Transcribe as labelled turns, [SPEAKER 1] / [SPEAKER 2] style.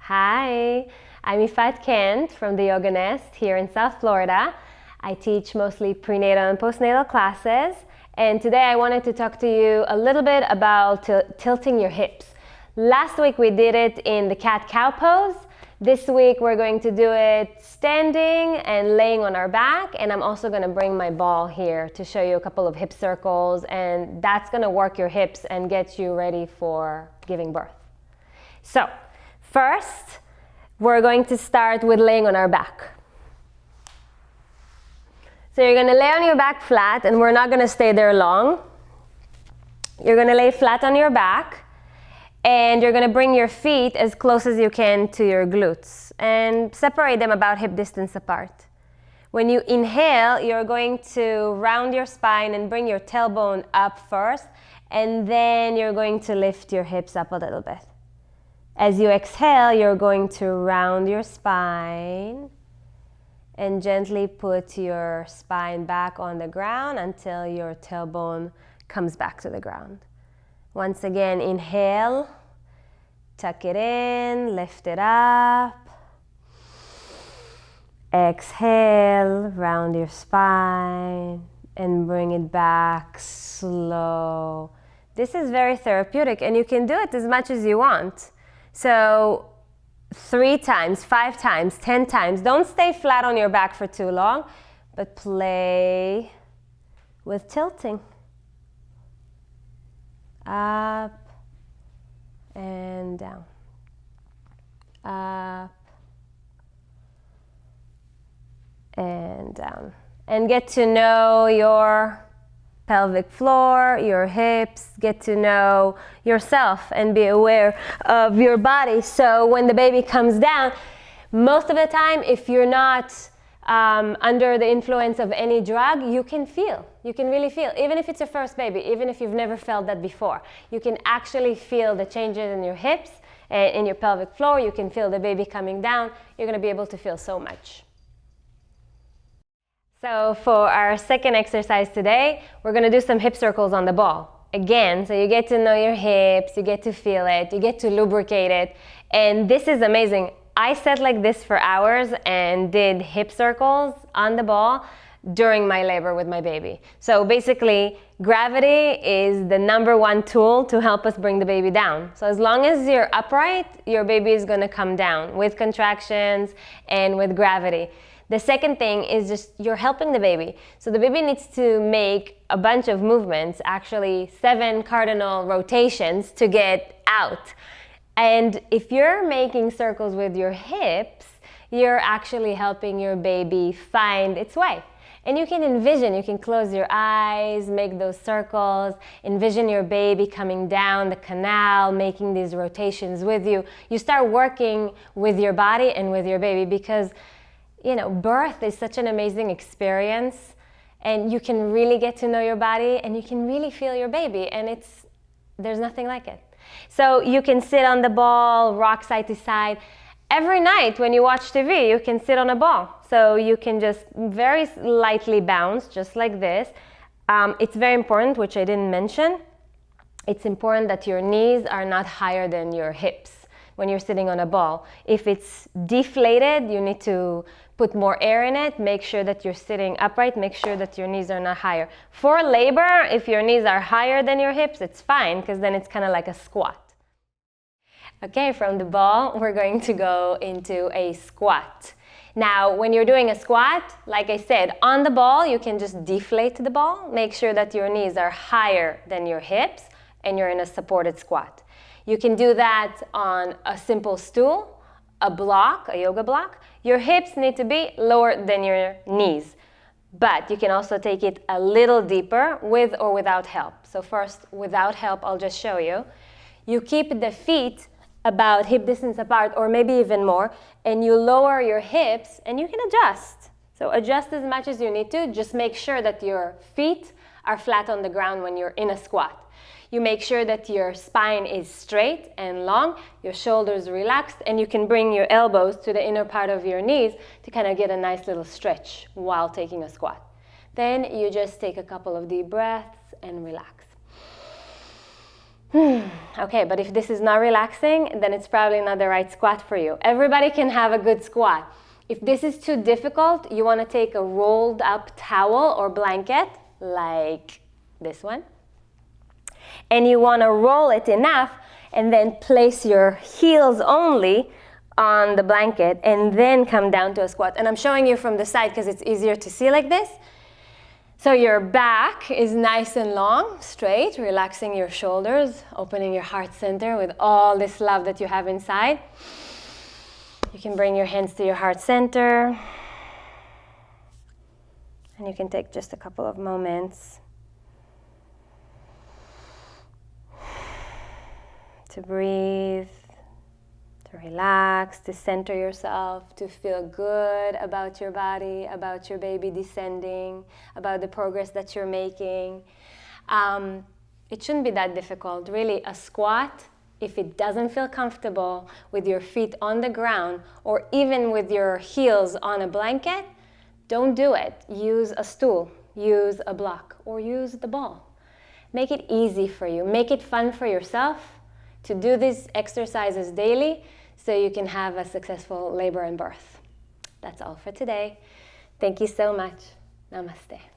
[SPEAKER 1] Hi, I'm Ifat Kent from the Yoga Nest here in South Florida. I teach mostly prenatal and postnatal classes, and today I wanted to talk to you a little bit about tilting your hips. Last week we did it in the cat-cow pose. This week we're going to do it standing and laying on our back, and I'm also going to bring my ball here to show you a couple of hip circles, and that's going to work your hips and get you ready for giving birth. So, first, we're going to start with laying on our back. So you're going to lay on your back flat, and we're not going to stay there long. You're going to lay flat on your back, and you're going to bring your feet as close as you can to your glutes and separate them about hip distance apart. When you inhale, you're going to round your spine and bring your tailbone up first, and then you're going to lift your hips up a little bit. As you exhale, you're going to round your spine and gently put your spine back on the ground until your tailbone comes back to the ground. Once again, inhale, tuck it in, lift it up. Exhale, round your spine and bring it back slow. This is very therapeutic, and you can do it as much as you want. So 3 times, 5 times, 10 times. Don't stay flat on your back for too long, but play with tilting. Up and down. Up and down. And get to know your pelvic floor, your hips, get to know yourself and be aware of your body. So when the baby comes down, most of the time, if you're not under the influence of any drug, you can feel. You can really feel. Even if it's your first baby, even if you've never felt that before, you can actually feel the changes in your hips and in your pelvic floor. You can feel the baby coming down. You're going to be able to feel so much. So for our second exercise today, we're going to do some hip circles on the ball. Again, so you get to know your hips, you get to feel it, you get to lubricate it, and this is amazing. I sat like this for hours and did hip circles on the ball during my labor with my baby. So basically, gravity is the #1 tool to help us bring the baby down. So as long as you're upright, your baby is going to come down with contractions and with gravity. The second thing is just you're helping the baby. So the baby needs to make a bunch of movements, actually 7 cardinal rotations to get out. And if you're making circles with your hips, you're actually helping your baby find its way. And you can envision, you can close your eyes, make those circles, envision your baby coming down the canal, making these rotations with you. You start working with your body and with your baby because birth is such an amazing experience, and you can really get to know your body and you can really feel your baby, and there's nothing like it. So you can sit on the ball, rock side to side. Every night when you watch TV, you can sit on a ball. So you can just very lightly bounce, just like this. It's very important, which I didn't mention. It's important that your knees are not higher than your hips when you're sitting on a ball. If it's deflated, you need to put more air in it. Make sure that you're sitting upright. Make sure that your knees are not higher. For labor, if your knees are higher than your hips, it's fine, because then it's kind of like a squat. Okay, from the ball, we're going to go into a squat. Now, when you're doing a squat, like I said, on the ball, you can just deflate the ball. Make sure that your knees are higher than your hips, and you're in a supported squat. You can do that on a simple stool, a block, a yoga block. Your hips need to be lower than your knees, but you can also take it a little deeper with or without help. So first, without help, I'll just show you. You keep the feet about hip distance apart, or maybe even more, and you lower your hips, and you can adjust. So adjust as much as you need to. Just make sure that your feet are flat on the ground when you're in a squat. You make sure that your spine is straight and long, your shoulders relaxed, and you can bring your elbows to the inner part of your knees to kind of get a nice little stretch while taking a squat. Then you just take a couple of deep breaths and relax. Okay, but if this is not relaxing, then it's probably not the right squat for you. Everybody can have a good squat. If this is too difficult, you want to take a rolled up towel or blanket, like this one, and you want to roll it enough and then place your heels only on the blanket and then come down to a squat. And I'm showing you from the side because it's easier to see like this. So your back is nice and long, straight, relaxing your shoulders, opening your heart center with all this love that you have inside. You can bring your hands to your heart center. And you can take just a couple of moments to breathe, to relax, to center yourself, to feel good about your body, about your baby descending, about the progress that you're making. It shouldn't be that difficult. Really, a squat, if it doesn't feel comfortable with your feet on the ground or even with your heels on a blanket, don't do it. Use a stool, use a block, or use the ball. Make it easy for you. Make it fun for yourself to do these exercises daily so you can have a successful labor and birth. That's all for today. Thank you so much. Namaste.